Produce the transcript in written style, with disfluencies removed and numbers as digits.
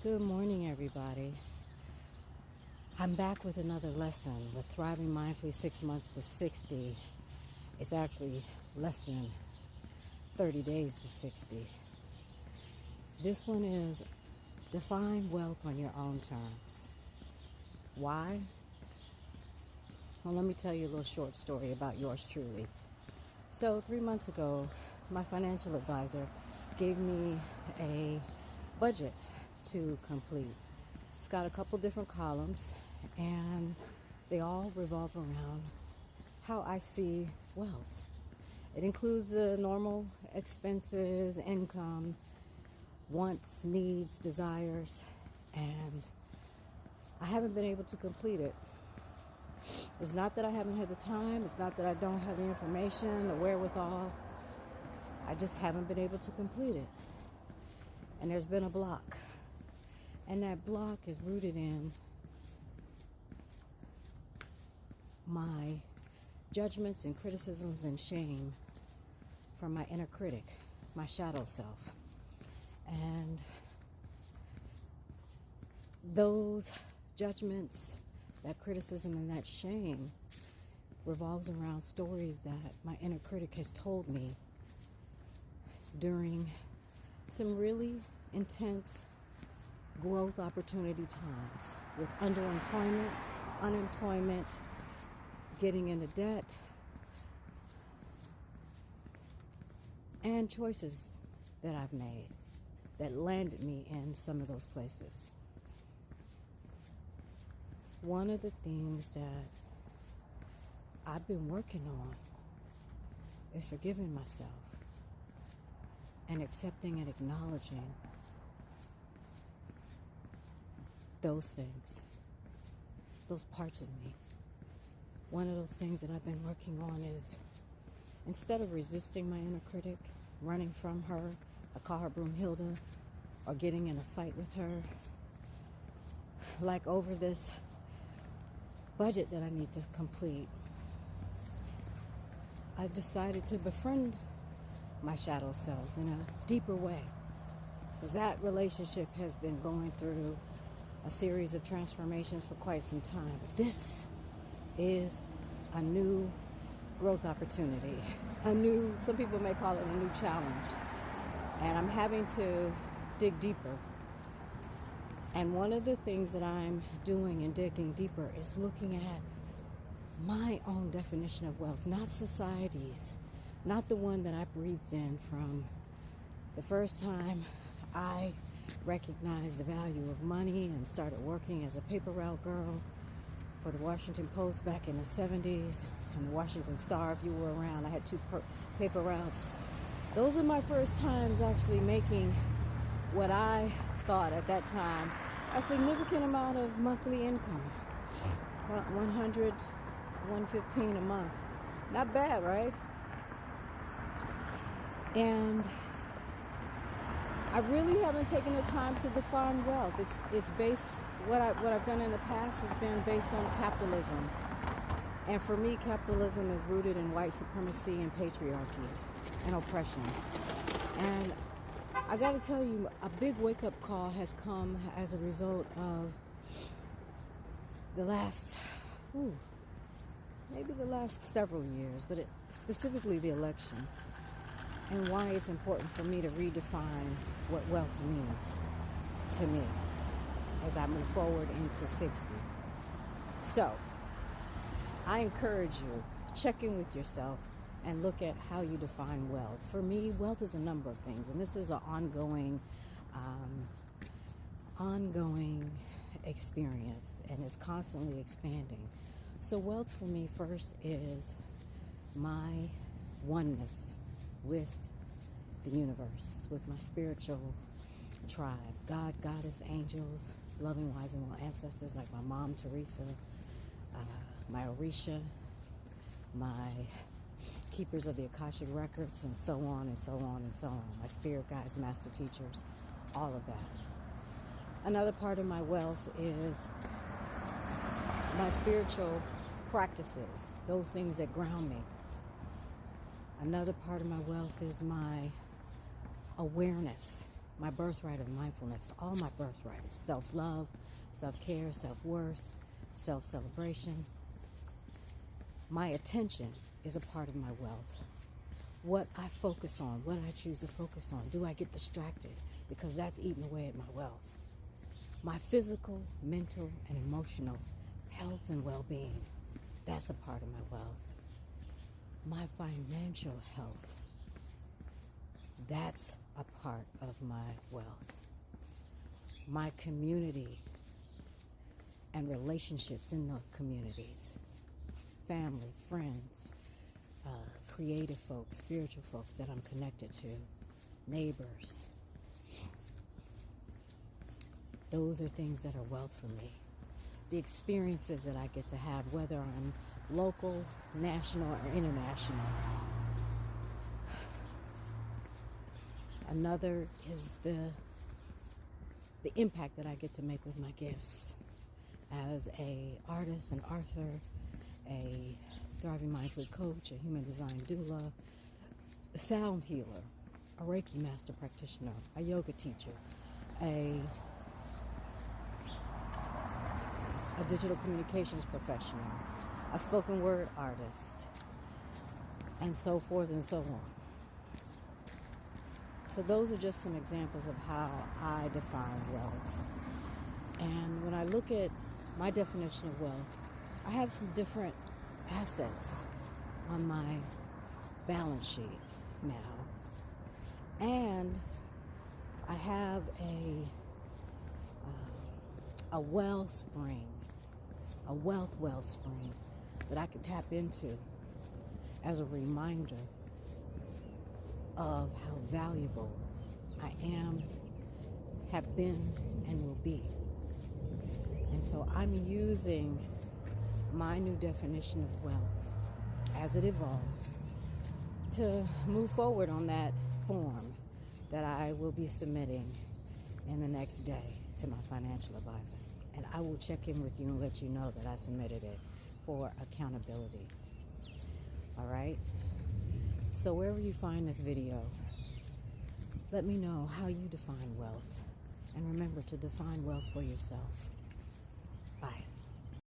Good morning, everybody. I'm back with another lesson with Thriving Mindfully 6 months to 60. It's actually less than 30 days to 60. This one is define wealth on your own terms. Why? Well, let me tell you a little short story about yours truly. So 3 months ago, my financial advisor gave me a budget to complete. It's got a couple different columns, and they all revolve around how I see wealth. It includes the normal expenses, income, wants, needs, desires, and I haven't been able to complete it. It's not that I haven't had the time, it's not that I don't have the information, the wherewithal. I just haven't been able to complete it. And there's been a block. And that block is rooted in my judgments and criticisms and shame from my inner critic, my shadow self. And those judgments, that criticism and that shame revolves around stories that my inner critic has told me during some really intense growth opportunity times with underemployment, unemployment, getting into debt, and choices that I've made that landed me in some of those places. One of the things that I've been working on is forgiving myself and accepting and acknowledging those things, those parts of me. One of those things that I've been working on is, instead of resisting my inner critic, running from her, I call her Broomhilda, or getting in a fight with her, like over this budget that I need to complete, I've decided to befriend my shadow self in a deeper way, because that relationship has been going through a series of transformations for quite some time. But this is a new growth opportunity, some people may call it a new challenge. And I'm having to dig deeper. And one of the things that I'm doing in digging deeper is looking at my own definition of wealth, not society's, not the one that I breathed in from the first time I recognized the value of money and started working as a paper route girl for the Washington Post back in the 70s and the Washington Star, if you were around. I had two paper routes. Those are my first times actually making what I thought at that time a significant amount of monthly income, about 100 to 115 a month. Not bad, right? And I really haven't taken the time to define wealth. It's based, what I've done in the past has been based on capitalism. And for me, capitalism is rooted in white supremacy and patriarchy and oppression. And I got to tell you, a big wake-up call has come as a result of the last, maybe the last several years, but specifically the election, and why it's important for me to redefine what wealth means to me as I move forward into 60. So, I encourage you, check in with yourself and look at how you define wealth. For me, wealth is a number of things, and this is an ongoing experience, and it's constantly expanding. So wealth for me first is my oneness with the universe, with my spiritual tribe, God, Goddess, angels, loving, wise, and well ancestors like my mom, Teresa, my Orisha, my keepers of the Akashic records, and so on and so on and so on, my spirit guides, master teachers, all of that. Another part of my wealth is my spiritual practices, those things that ground me. Another part of my wealth is my awareness, my birthright of mindfulness, all my birthright is self-love, self-care, self-worth, self-celebration. My attention is a part of my wealth. What I focus on, what I choose to focus on. Do I get distracted? Because that's eating away at my wealth. My physical, mental, and emotional health and well-being, that's a part of my wealth. My financial health, that's a part of my wealth. My community and relationships in the communities, family, friends, creative folks, spiritual folks that I'm connected to, neighbors. Those are things that are wealth for me. The experiences that I get to have, whether I'm local, national, or international. Another is the impact that I get to make with my gifts as a artist, an author, a Thriving Mindfully coach, a human design doula, a sound healer, a Reiki master practitioner, a yoga teacher, a digital communications professional, a spoken word artist, and so forth and so on. So those are just some examples of how I define wealth. And when I look at my definition of wealth, I have some different assets on my balance sheet now. And I have a wellspring, a wealth wellspring that I can tap into as a reminder of how valuable I am, have been, and will be. And so I'm using my new definition of wealth as it evolves to move forward on that form that I will be submitting in the next day to my financial advisor. And I will check in with you and let you know that I submitted it for accountability. All right? So wherever you find this video, let me know how you define wealth. And remember to define wealth for yourself. Bye.